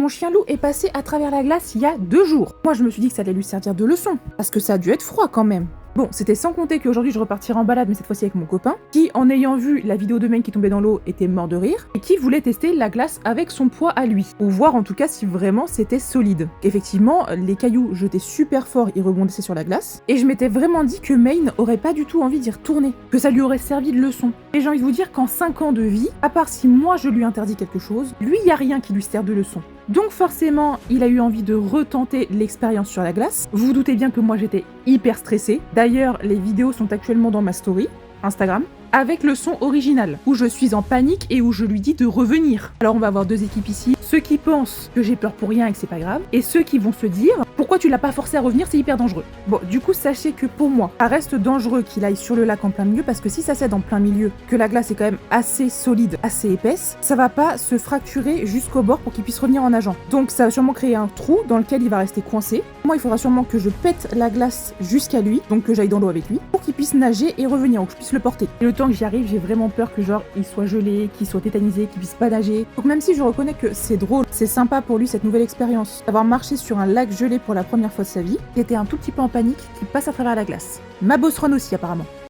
mon chien loup est passé à travers la glace il y a 2 jours. Moi, je me suis dit que ça allait lui servir de leçon, parce que ça a dû être froid quand même. Bon, c'était sans compter qu'aujourd'hui je repartirai en balade, mais cette fois-ci avec mon copain, qui, en ayant vu la vidéo de Maine qui tombait dans l'eau, était mort de rire, et qui voulait tester la glace avec son poids à lui, pour voir en tout cas si vraiment c'était solide. Effectivement, les cailloux jetaient super fort, ils rebondissaient sur la glace, et je m'étais vraiment dit que Maine aurait pas du tout envie d'y retourner, que ça lui aurait servi de leçon. Et j'ai envie de vous dire qu'en 5 ans de vie, à part si moi je lui interdis quelque chose, lui y a rien qui lui sert de leçon. Donc forcément, il a eu envie de retenter l'expérience sur la glace. Vous vous doutez bien que moi j'étais hyper stressée. D'ailleurs, les vidéos sont actuellement dans ma story Instagram, avec le son original, où je suis en panique et où je lui dis de revenir. Alors on va avoir 2 équipes ici, ceux qui pensent que j'ai peur pour rien et que c'est pas grave, et ceux qui vont se dire « Pourquoi tu l'as pas forcé à revenir, c'est hyper dangereux ». Bon, du coup, sachez que pour moi, ça reste dangereux qu'il aille sur le lac en plein milieu, parce que si ça cède en plein milieu, que la glace est quand même assez solide, assez épaisse, ça va pas se fracturer jusqu'au bord pour qu'il puisse revenir en nageant. Donc ça va sûrement créer un trou dans lequel il va rester coincé. Moi, il faudra sûrement que je pète la glace jusqu'à lui, donc que j'aille dans l'eau avec lui, pour qu'il puisse nager et revenir, ou que je puisse le porter. Et le temps que j'y arrive, j'ai vraiment peur que genre il soit gelé, qu'il soit tétanisé, qu'il puisse pas nager. Donc même si je reconnais que c'est drôle, c'est sympa pour lui cette nouvelle expérience, d'avoir marché sur un lac gelé pour la première fois de sa vie, il était un tout petit peu en panique qu'il passe à travers la glace. Ma bosseronne aussi apparemment.